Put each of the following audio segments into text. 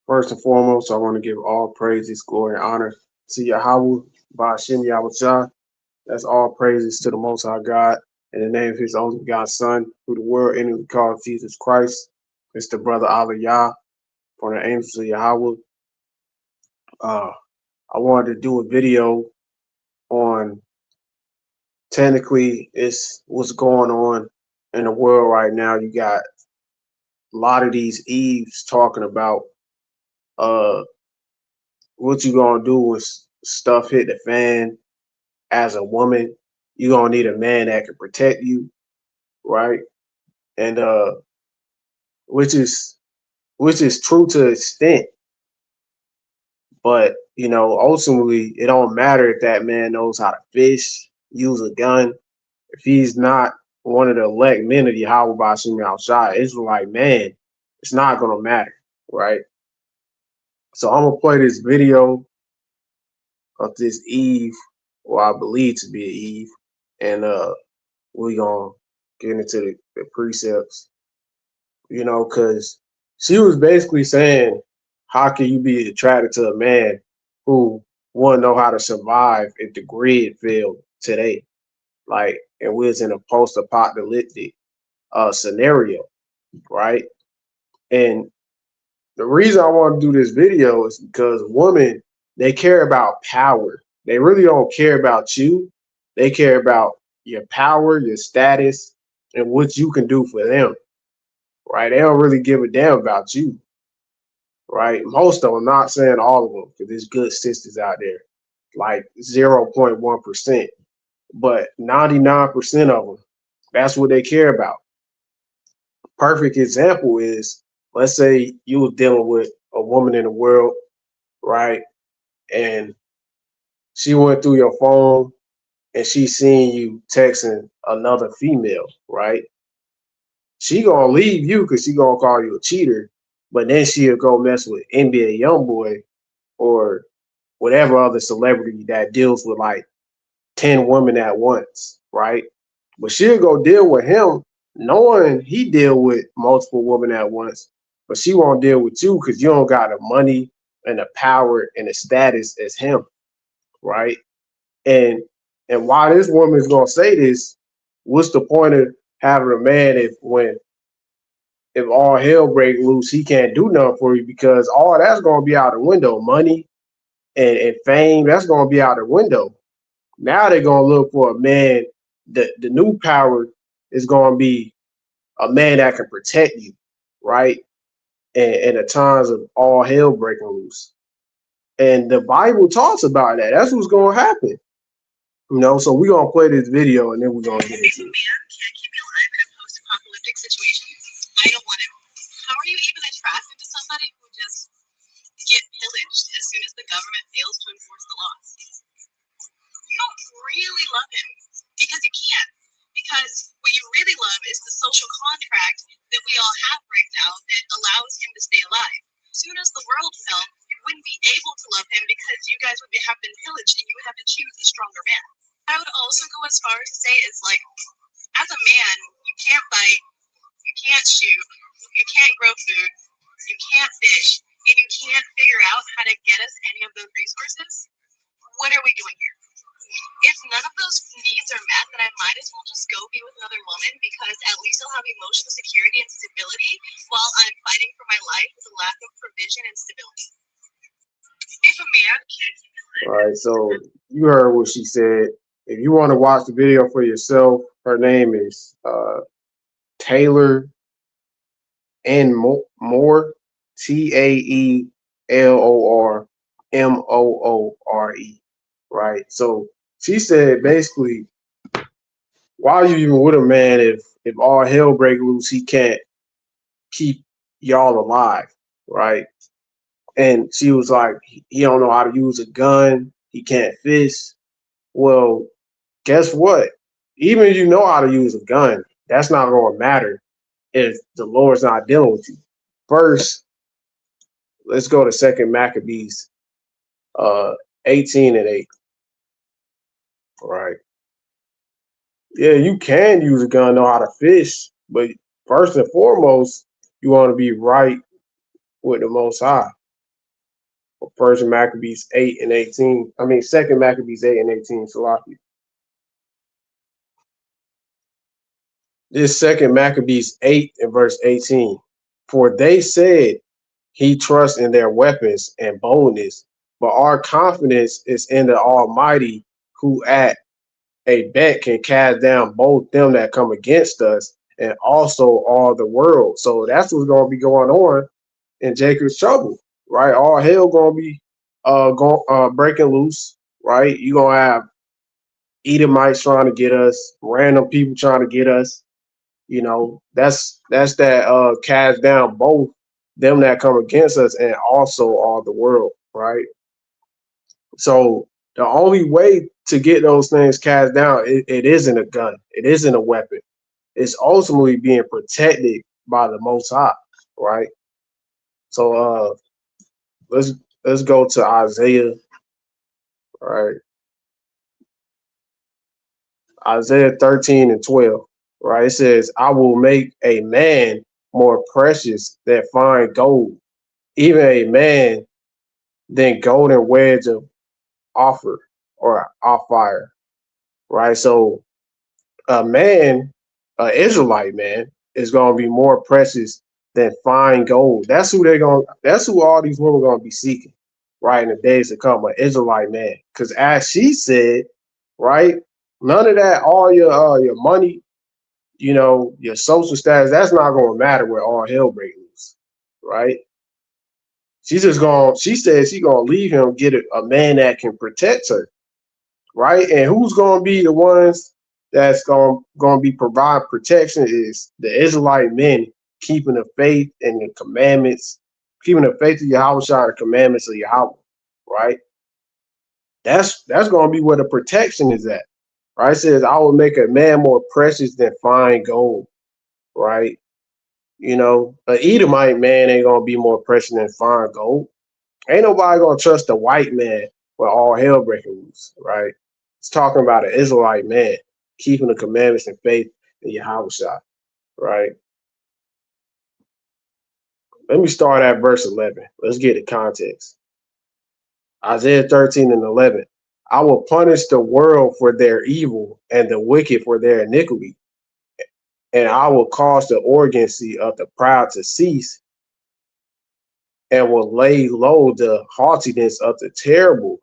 First and foremost, I want to give all praises, glory, and honor to Yahweh, Ba'ashem Yahushua. That's all praises to the Most High God in the name of His only begotten Son, who the world innately called Jesus Christ. It's the brother Aliyah from the angels of Yahweh. Uh, I wanted to do a video on technically it's what's going on in the world right now. You got a lot of these Eves talking about uh what you gonna do when stuff hit the fan as a woman. You gonna need a man that can protect you, right? And which is which is true to an extent, but ultimately it don't matter if that man knows how to fish, use a gun, if he's not one of the elect men of Yahweh Bashim outside, Israelite man, it's not gonna matter, right? So I'm gonna play this video of this Eve, or I believe to be an Eve, and we gonna get into the precepts, because she was basically saying, how can you be attracted to a man who won't know how to survive if the grid failed today? Like, and we was in a post-apocalyptic scenario, right? And the reason I want to do this video is because women, they care about power. They really don't care about you. They care about your power, your status, and what you can do for them, right? They don't really give a damn about you, right? Most of them, not saying all of them, because there's good sisters out there, like 0.1%, but 99% of them, that's what they care about. Perfect example is, let's say you were dealing with a woman in the world, right? And she went through your phone and she seen you texting another female, right? She gonna leave you because she gonna call you a cheater, but then she'll go mess with NBA YoungBoy or whatever other celebrity that deals with like 10 women at once, right? But she'll go deal with him knowing he deal with multiple women at once, but she won't deal with you because you don't got the money and the power and the status as him, right? And and why this woman is gonna say this, what's the point of having a man if all hell break loose, he can't do nothing for you because all that's gonna be out the window. Money and fame, that's gonna be out the window. Now they're gonna look for a man. The new power is gonna be a man that can protect you, right? And at times of all hell breaking loose. And the Bible talks about that. That's what's gonna happen. So we're gonna play this video and then we're gonna get into it. Man can't keep you alive in a post-apocalyptic situation. I don't want it. How are you even attracted to somebody who just get pillaged as soon as the government fails to enforce the laws? You don't really love him because you can't. Because what you really love is the social contract that we all have right now that allows him to stay alive. As soon as the world fell, you wouldn't be able to love him because you guys would have been pillaged and you would have to choose a stronger man. I would also go as far as to say is like, as a man, you can't bite, you can't shoot, you can't grow food, you can't fish, and you can't figure out how to get us any of those resources. What are we doing here? If none of those needs are met, then I might as well just go be with another woman because at least I'll have emotional security and stability while I'm fighting for my life with a lack of provision and stability. If a man can't keep it alive. All right, so you heard what she said. If you want to watch the video for yourself, her name is Taylor N. Moore, TAELORMOORE, right? So she said basically, why are you even with a man if all hell break loose, he can't keep y'all alive, right? And she was like, he don't know how to use a gun, he can't fish. Well, guess what? Even if you know how to use a gun, that's not going to matter if the Lord's not dealing with you. First, let's go to Second Maccabees, 18:8. Right? Yeah, you can use a gun, know how to fish, but first and foremost, you want to be right with the Most High. First Maccabees 8 and 18. I mean, Second Maccabees 8 and 18. Salaki. This Second Maccabees 8 and verse 18. For they said he trusts in their weapons and boldness, but our confidence is in the Almighty, who at a bet can cast down both them that come against us and also all the world. So that's what's going to be going on in Jacob's trouble, right? All hell going to be breaking loose, right? You're going to have Edomites trying to get us, random people trying to get us. You know, that's that cast down both them that come against us and also all the world, right? So the only way to get those things cast down, it isn't a gun, it isn't a weapon. It's ultimately being protected by the Most High, right? So let's let's go to Isaiah, right? Isaiah 13 and 12, right? It says, "I will make a man more precious than fine gold, even a man than golden wedge of offer or off fire," right? So a man, an Israelite man, is going to be more precious than fine gold. That's who they're going. That's who all these women are going to be seeking, right, in the days to come. An Israelite man, because as she said, right, none of that, all your money, you know, your social status, that's not going to matter where all hell breaks loose, right? She's just going. She said she's going to leave him, get a man that can protect her, right? And who's going to be the ones that's going to be providing protection is the Israelite men keeping the faith and the commandments, keeping the faith of Yahweh and the commandments of Yahweh, right? That's going to be where the protection is at, right? It says, "I will make a man more precious than fine gold," right? You know, an Edomite man ain't going to be more precious than fine gold. Ain't nobody gonna trust a white man with all hell breaking loose, right? It's talking about an Israelite man keeping the commandments and faith in Yahweh, right? Let me start at verse 11. Let's get the context. Isaiah 13 and 11. "I will punish the world for their evil and the wicked for their iniquity, and I will cause the arrogancy of the proud to cease, and will lay low the haughtiness of the terrible.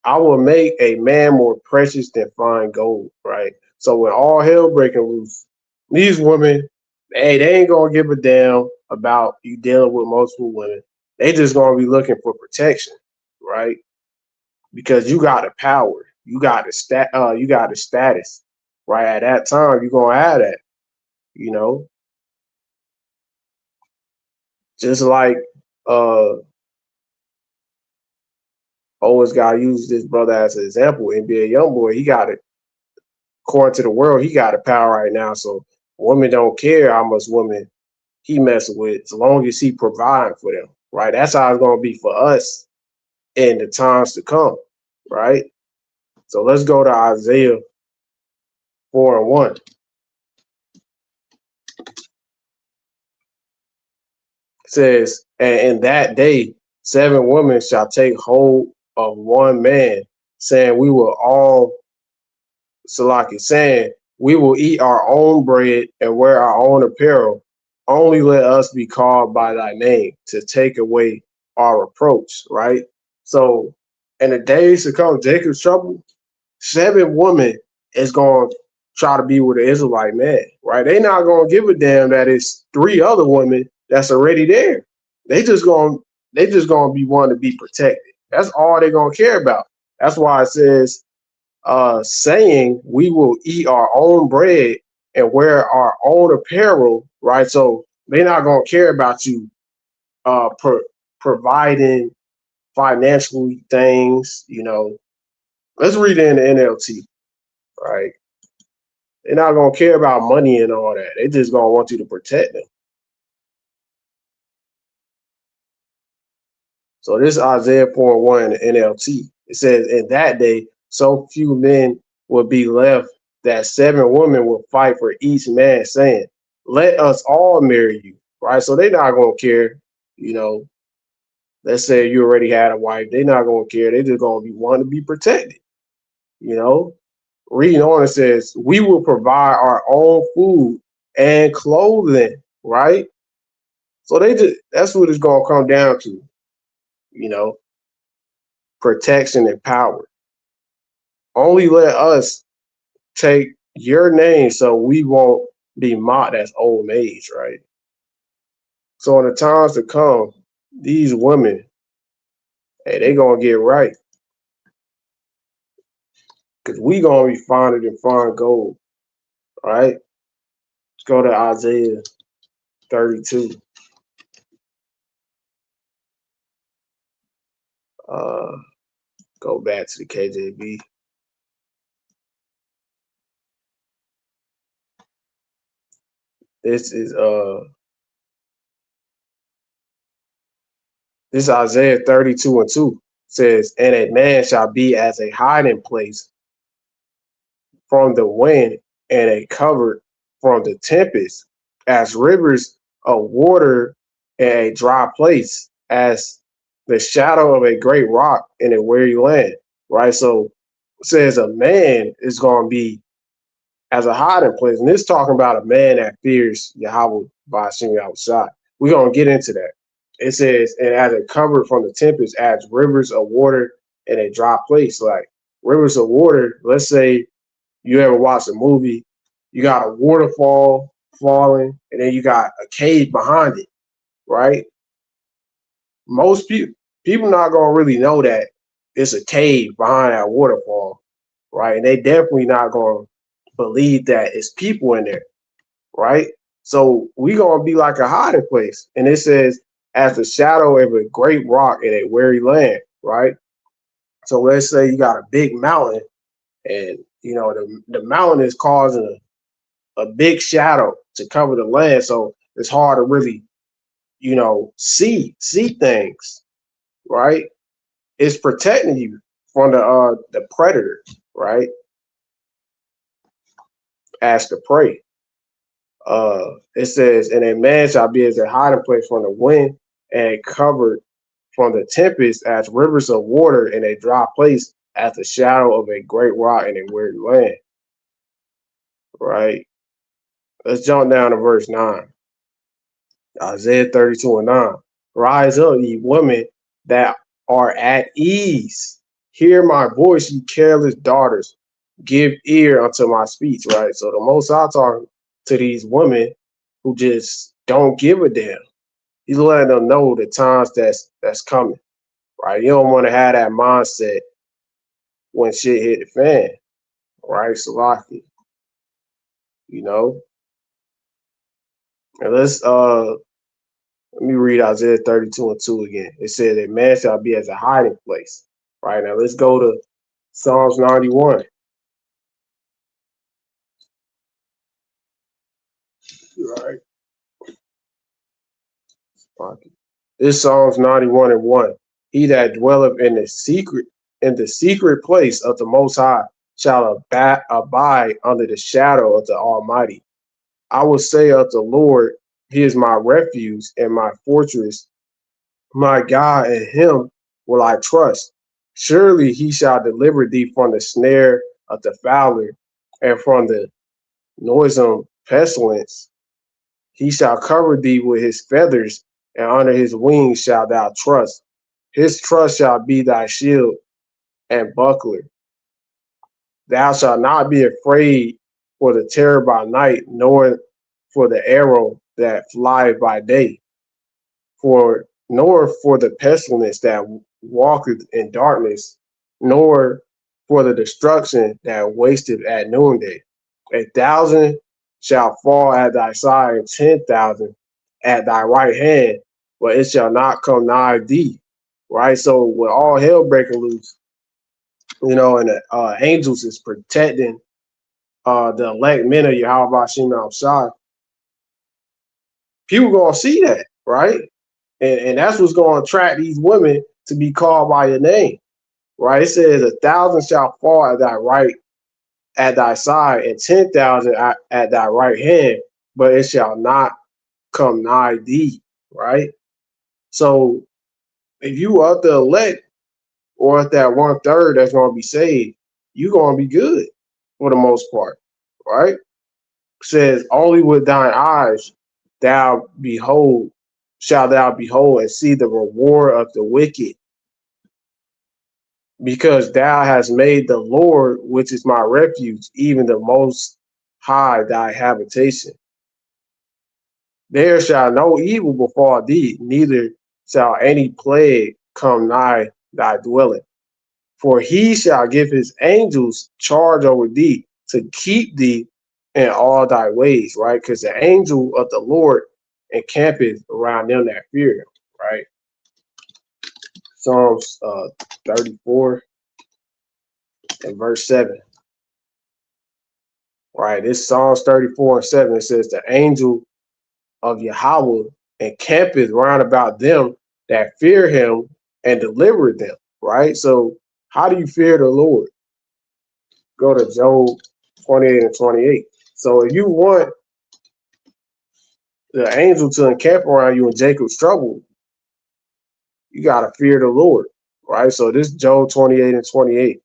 I will make a man more precious than fine gold," right? So when all hell breaking loose, these women, hey, they ain't gonna give a damn about you dealing with multiple women. They just gonna be looking for protection, right? Because you got the power, you got the status, right? At that time, you're gonna have that, you know. Just like uh always gotta use this brother as an example. NBA YoungBoy, he got it according to the world, he got the power right now. So women don't care how much women he messing with, as long as he providing for them, right? That's how it's gonna be for us in the times to come, right? So let's go to Isaiah 4 and 1. It says, "And in that day, 7 women shall take hold of one man, saying, we will all," Salaki, saying, "we will eat our own bread and wear our own apparel. Only let us be called by thy name to take away our reproach," right? So in the days to come, Jacob's trouble, 7 women is going to try to be with an Israelite man, right? They not going to give a damn that it's 3 other women that's already there. They just going to be wanting to be protected. That's all they're going to care about. That's why it says, saying, "We will eat our own bread and wear our own apparel," right? So they're not gonna care about you providing financial things. You know, let's read it in the NLT, right? They're not gonna care about money and all that. They just gonna want you to protect them. So this is Isaiah 4:1 in the NLT. It says, "In that day, so few men will be left that 7 women will fight for each man, saying, let us all marry you." Right? So they're not gonna care, you know. Let's say you already had a wife, they're not gonna care. They just gonna be wanting to be protected. You know, reading on it says, "We will provide our own food and clothing." Right. So they just that's what it's gonna come down to. You know, protection and power. Only let us take your name so we won't be mocked as old maids, right? So in the times to come, these women, hey, they gonna get right because we gonna be finding and find gold, right? Let's go to Isaiah 32. Uh, go back to the KJV. This is this is Isaiah 32 and 2 says, "And a man shall be as a hiding place from the wind, and a cover from the tempest, as rivers of water in a dry place, as the shadow of a great rock in a weary land." Right? So it says a man is going to be as a hiding place. And this talking about a man that fears Yahweh by Shemi outside. We're going to get into that. It says, and as a cover from the tempest, as rivers of water in a dry place. Like rivers of water, let's say you ever watch a movie, you got a waterfall falling, and then you got a cave behind it, right? Most people not gonna really know that it's a cave behind that waterfall, right? And they definitely not gonna believe that it's people in there, right? So we gonna be like a hiding place. And it says, as the shadow of a great rock in a weary land, right? So let's say you got a big mountain, and you know the mountain is causing a big shadow to cover the land, so it's hard to really, see things, right? It's protecting you from the predator, right? As the prey. It says, "And a man shall be as a hiding place from the wind, and covered from the tempest, as rivers of water in a dry place, as the shadow of a great rock in a weary land." Right? Let's jump down to verse 9. Isaiah 32 and 9. "Rise up, ye women that are at ease. Hear my voice, ye careless daughters. Give ear unto my speech." Right? So the Most High talking to these women who just don't give a damn. He's letting them know the times that's coming. Right? You don't want to have that mindset when shit hit the fan. Right? Salaki. You know? And let me read Isaiah 32 and 2 again. It says, "A man shall be as a hiding place." Right, now let's go to Psalms 91. Right. This Psalms 91 and 1. "He that dwelleth in the secret place of the Most High shall abide under the shadow of the Almighty. I will say of the Lord, He is my refuge and my fortress, my God, in Him will I trust. Surely He shall deliver thee from the snare of the fowler, and from the noisome pestilence. He shall cover thee with his feathers, and under his wings shalt thou trust. His trust shall be thy shield and buckler. Thou shalt not be afraid for the terror by night, nor for the arrow that flieth by day, nor for the pestilence that walketh in darkness, nor for the destruction that wasteth at noonday. 1,000 shall fall at thy side, and 10,000 at thy right hand, but it shall not come nigh thee." Right? So when all hell breaking loose, and the angels is protecting the elect men of Yahweh Shem Shai, people gonna see that, right? And that's what's going to attract these women to be called by your name, right? It says 1,000 shall fall at thy side, and 10,000 at thy right hand, but it shall not come nigh thee, right? So if you are the elect or if that 1/3 that's gonna be saved, you gonna be good for the most part, right? Says only with thine eyes thou behold shalt thou behold and see the reward of the wicked, because thou hast made the Lord, which is my refuge, even the most high thy habitation. There shall no evil befall thee, neither shall any plague come nigh thy dwelling. For he shall give his angels charge over thee to keep thee in all thy ways, right? Because the angel of the Lord encampeth around them that fear him, right? Psalms 34 and verse 7, right? This Psalms 34 and 7, it says, the angel of Yahweh encampeth round about them that fear him and deliver them, right? So how do you fear the Lord? Go to Job 28 and 28. So if you want the angel to encamp around you in Jacob's trouble, you got to fear the Lord, right? So this Job 28 and 28.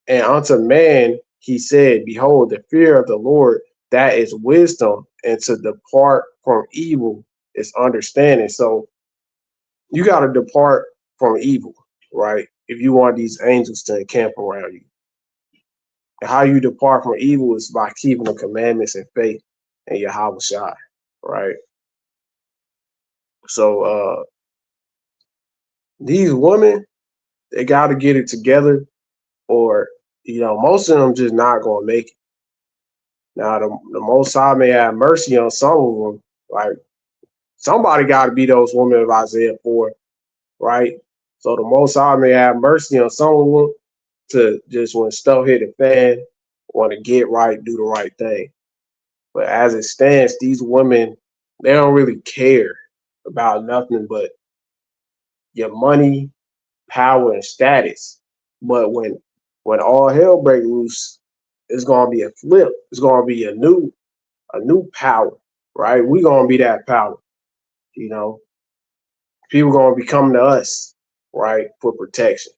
And unto man he said, behold, the fear of the Lord, that is wisdom, and to depart from evil is understanding. So you got to depart from evil, right? If you want these angels to encamp around you. And how you depart from evil is by keeping the commandments and faith in Yahweh Shai, right? So these women, they got to get it together, or most of them just not gonna make it. Now the Most High may have mercy on some of them. Like somebody got to be those women of Isaiah 4, right? So the Most High may have mercy on some of them to just when stuff hit the fan, want to get right, do the right thing. But as it stands, these women, they don't really care about nothing but your money, power, and status. But when all hell breaks loose, it's gonna be a flip. It's gonna be a new power, right? We gonna be that power. You know, people gonna be coming to us, right, for protection.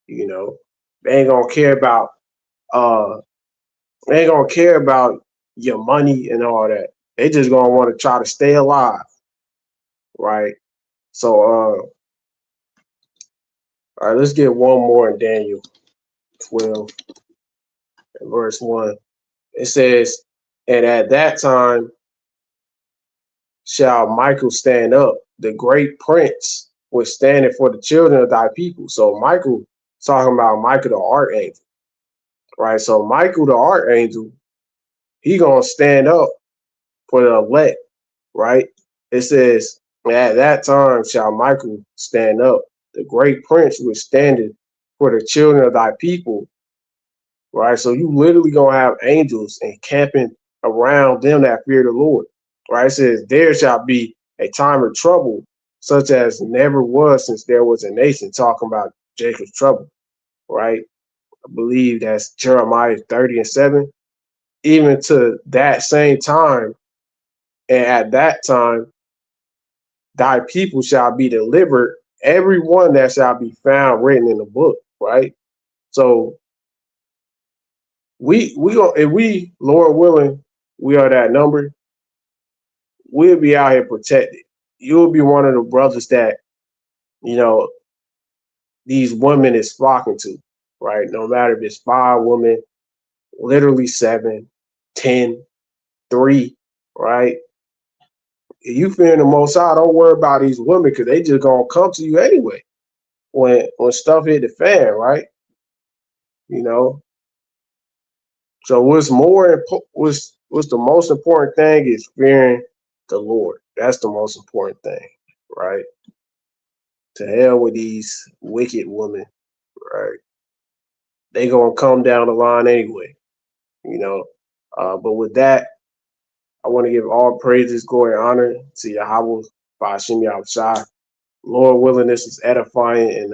You know, they ain't gonna care about uh, they ain't gonna care about your money and all that. They just gonna want to try to stay alive, right? So, all right, let's get one more in Daniel 12 and verse 1. It says, and at that time shall Michael stand up, the great prince, which standeth for the children of thy people. So Michael, talking about Michael the archangel, right? So Michael the archangel, he gonna stand up for the elect, right? It says, at that time shall Michael stand up, the great prince which standeth for the children of thy people, right? So you literally gonna have angels encamping around them that fear the Lord, right? It says, there shall be a time of trouble, such as never was since there was a nation, talking about Jacob's trouble, right? I believe that's Jeremiah 30 and 7. Even to that same time, and at that time, thy people shall be delivered, every one that shall be found written in the book, right? So we go if we, Lord willing, we are that number, we'll be out here protected. You'll be one of the brothers that, you know, these women is flocking to, right? No matter if it's 5 women, literally 7, 10, 3, right? If you fearing the Most High, don't worry about these women because they just gonna come to you anyway when stuff hit the fan, right? You know. So what's the most important thing is fearing the Lord. That's the most important thing, right? To hell with these wicked women, right? They gonna come down the line anyway, you know. But with that, I want to give all praises, glory, and honor to Yahweh, Ba'ashim Yahushua. Lord willing, this is edifying, and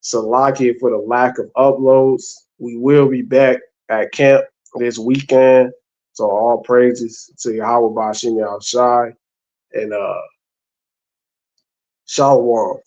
Salakia for the lack of uploads. We will be back at camp this weekend. So all praises to Yahweh Ba'ashim Yahushua, and Shalom.